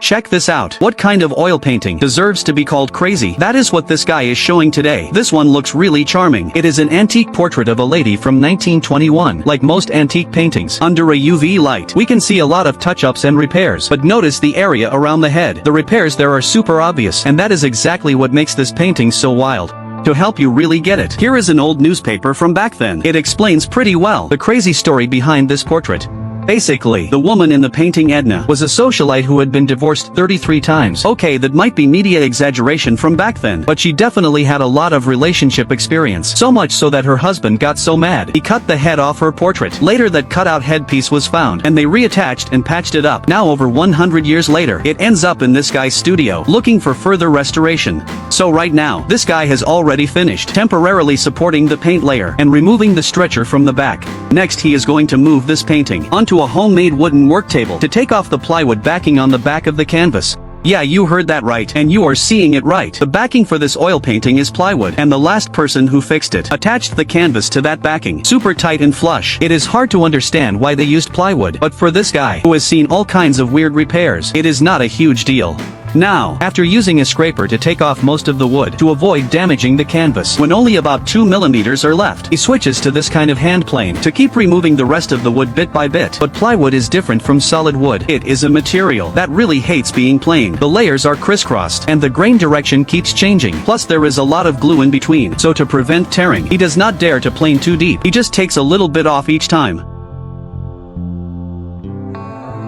Check this out. What kind of oil painting deserves to be called crazy? That is what this guy is showing today. This one looks really charming. It is an antique portrait of a lady from 1921. Like most antique paintings, under a UV light, we can see a lot of touch-ups and repairs. But notice the area around the head. The repairs there are super obvious, and that is exactly what makes this painting so wild. To help you really get it, here is an old newspaper from back then. It explains pretty well the crazy story behind this portrait. Basically, the woman in the painting, Edna, was a socialite who had been divorced 33 times. Okay, that might be media exaggeration from back then, but she definitely had a lot of relationship experience. So much so that her husband got so mad, he cut the head off her portrait. Later that cut-out headpiece was found, and they reattached and patched it up. Now over 100 years later, it ends up in this guy's studio, looking for further restoration. So right now, this guy has already finished, temporarily supporting the paint layer, and removing the stretcher from the back. Next he is going to move this painting onto a homemade wooden work table to take off the plywood backing on the back of the canvas. Yeah, you heard that right, and you are seeing it right. The backing for this oil painting is plywood, and the last person who fixed it attached the canvas to that backing, super tight and flush. It is hard to understand why they used plywood, but for this guy, who has seen all kinds of weird repairs, it is not a huge deal. Now, after using a scraper to take off most of the wood to avoid damaging the canvas, when only about 2 millimeters are left, he switches to this kind of hand plane to keep removing the rest of the wood bit by bit. But plywood is different from solid wood. It is a material that really hates being plain. The layers are crisscrossed, and the grain direction keeps changing. Plus there is a lot of glue in between, so to prevent tearing, he does not dare to plane too deep. He just takes a little bit off each time.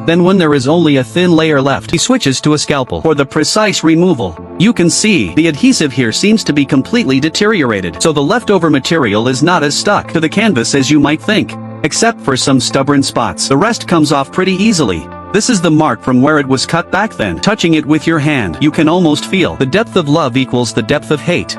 Then when there is only a thin layer left, he switches to a scalpel for the precise removal. You can see, the adhesive here seems to be completely deteriorated, so the leftover material is not as stuck to the canvas as you might think. Except for some stubborn spots, the rest comes off pretty easily. This is the mark from where it was cut back then. Touching it with your hand, you can almost feel the depth of love equals the depth of hate.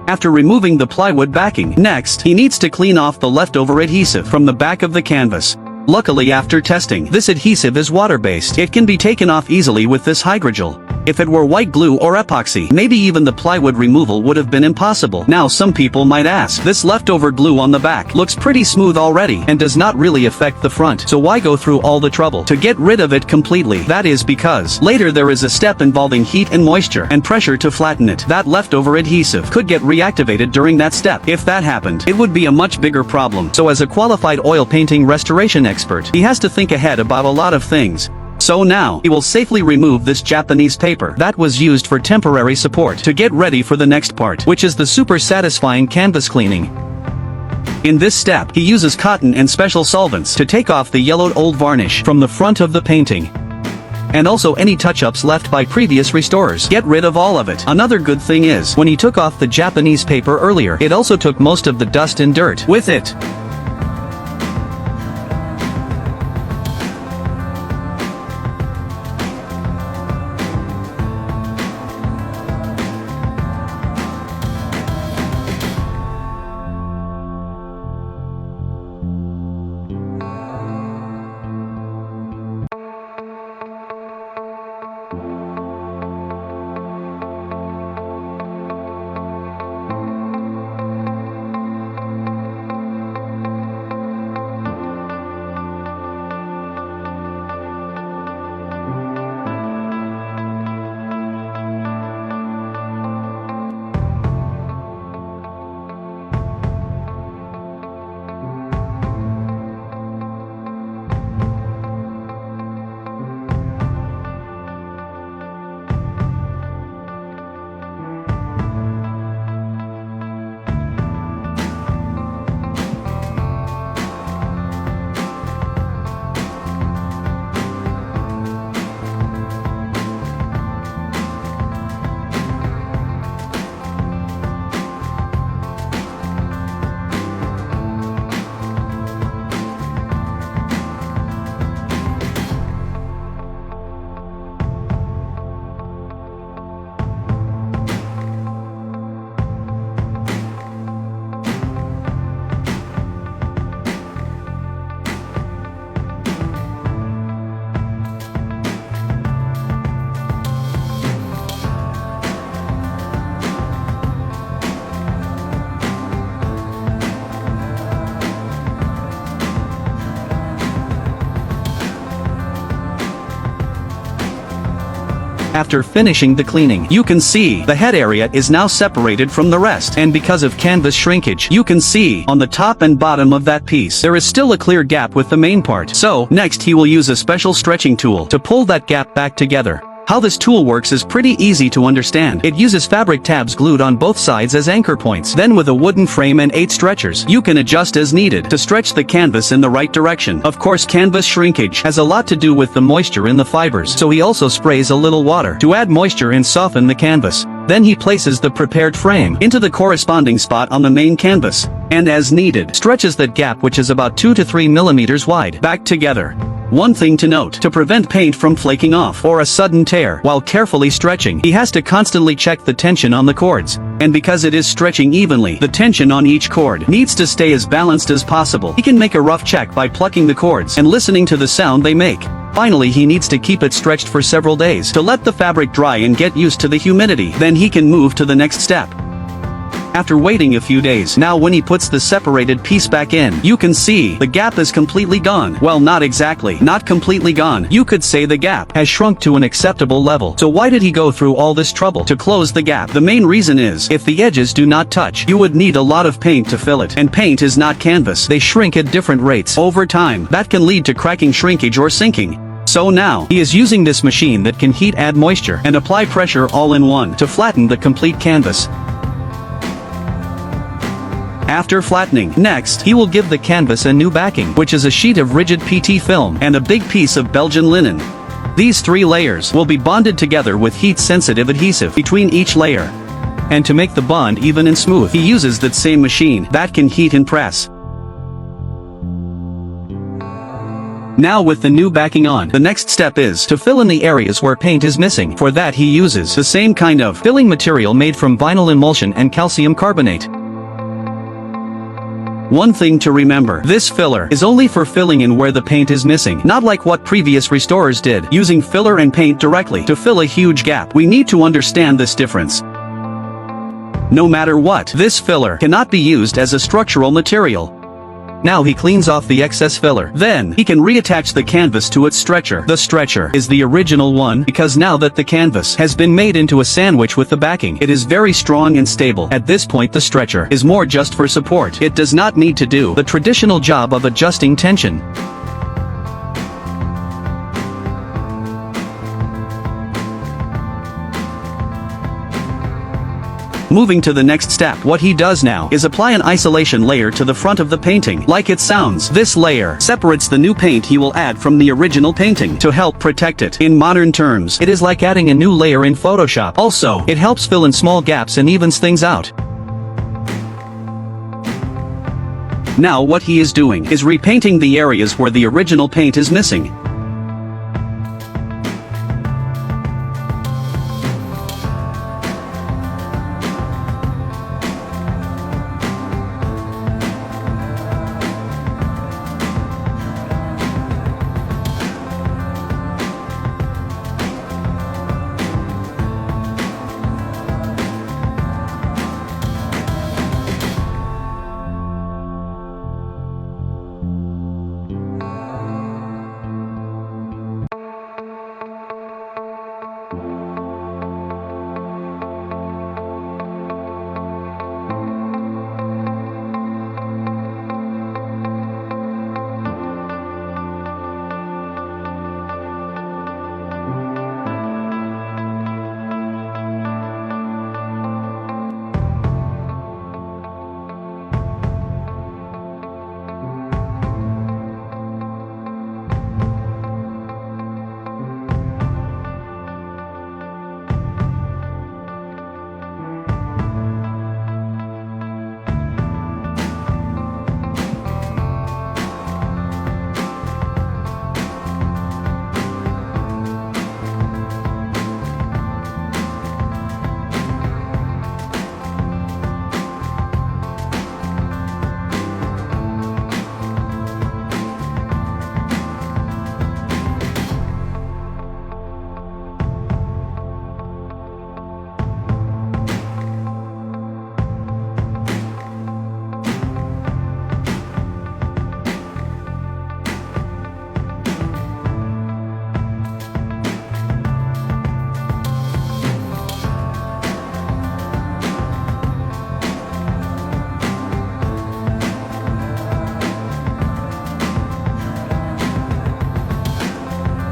After removing the plywood backing, next, he needs to clean off the leftover adhesive from the back of the canvas. Luckily after testing, this adhesive is water-based. It can be taken off easily with this hydrogel. If it were white glue or epoxy, maybe even the plywood removal would have been impossible. Now some people might ask, this leftover glue on the back looks pretty smooth already and does not really affect the front, so why go through all the trouble to get rid of it completely? That is because later there is a step involving heat and moisture and pressure to flatten it. That leftover adhesive could get reactivated during that step. If that happened, it would be a much bigger problem. So as a qualified oil painting restoration expert, he has to think ahead about a lot of things. So now, he will safely remove this Japanese paper that was used for temporary support to get ready for the next part, which is the super satisfying canvas cleaning. In this step, he uses cotton and special solvents to take off the yellowed old varnish from the front of the painting. And also any touch-ups left by previous restorers. Get rid of all of it. Another good thing is, when he took off the Japanese paper earlier, it also took most of the dust and dirt with it. After finishing the cleaning, you can see the head area is now separated from the rest, and because of canvas shrinkage, you can see on the top and bottom of that piece there is still a clear gap with the main part. So, next he will use a special stretching tool to pull that gap back together. How this tool works is pretty easy to understand. It uses fabric tabs glued on both sides as anchor points. Then with a wooden frame and 8 stretchers, you can adjust as needed to stretch the canvas in the right direction. Of course, canvas shrinkage has a lot to do with the moisture in the fibers, so he also sprays a little water to add moisture and soften the canvas. Then he places the prepared frame into the corresponding spot on the main canvas, and as needed, stretches that gap, which is about 2 to 3 millimeters wide, back together. One thing to note, to prevent paint from flaking off or a sudden tear while carefully stretching, he has to constantly check the tension on the cords. And because it is stretching evenly, the tension on each cord needs to stay as balanced as possible. He can make a rough check by plucking the cords and listening to the sound they make. Finally, he needs to keep it stretched for several days to let the fabric dry and get used to the humidity. Then he can move to the next step. After waiting a few days, now when he puts the separated piece back in, you can see the gap is completely gone. Well, not exactly, not completely gone. You could say the gap has shrunk to an acceptable level. So why did he go through all this trouble to close the gap? The main reason is, if the edges do not touch, you would need a lot of paint to fill it. And paint is not canvas. They shrink at different rates over time. That can lead to cracking, shrinkage, or sinking. So now, he is using this machine that can heat, add moisture, and apply pressure all in one to flatten the complete canvas. After flattening, next, he will give the canvas a new backing, which is a sheet of rigid PT film and a big piece of Belgian linen. These 3 layers will be bonded together with heat-sensitive adhesive between each layer. And to make the bond even and smooth, he uses that same machine that can heat and press. Now with the new backing on, the next step is to fill in the areas where paint is missing. For that he uses the same kind of filling material made from vinyl emulsion and calcium carbonate. One thing to remember, this filler is only for filling in where the paint is missing, not like what previous restorers did, using filler and paint directly to fill a huge gap. We need to understand this difference. No matter what, this filler cannot be used as a structural material. Now he cleans off the excess filler. Then, he can reattach the canvas to its stretcher. The stretcher is the original one because now that the canvas has been made into a sandwich with the backing, it is very strong and stable. At this point the stretcher is more just for support. It does not need to do the traditional job of adjusting tension. Moving to the next step, what he does now is apply an isolation layer to the front of the painting. Like it sounds, this layer separates the new paint he will add from the original painting to help protect it. In modern terms, it is like adding a new layer in Photoshop. Also, it helps fill in small gaps and evens things out. Now what he is doing is repainting the areas where the original paint is missing.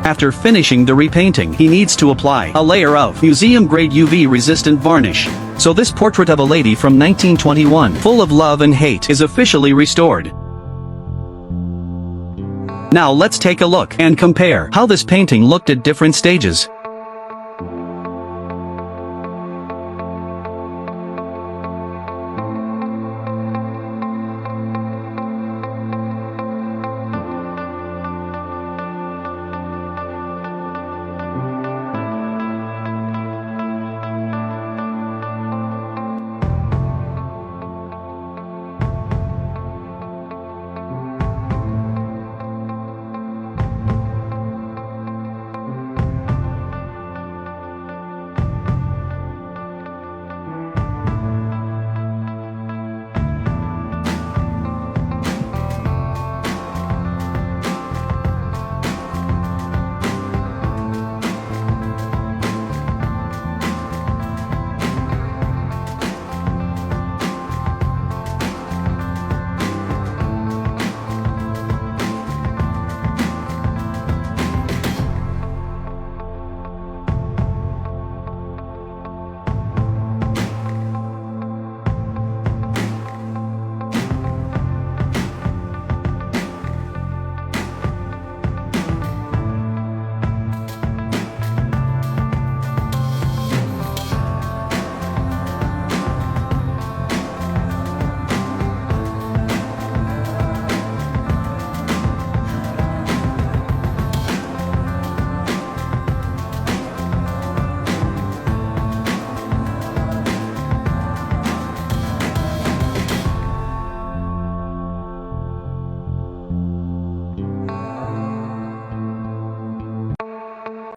After finishing the repainting, he needs to apply a layer of museum-grade UV-resistant varnish. So this portrait of a lady from 1921, full of love and hate, is officially restored. Now let's take a look and compare how this painting looked at different stages.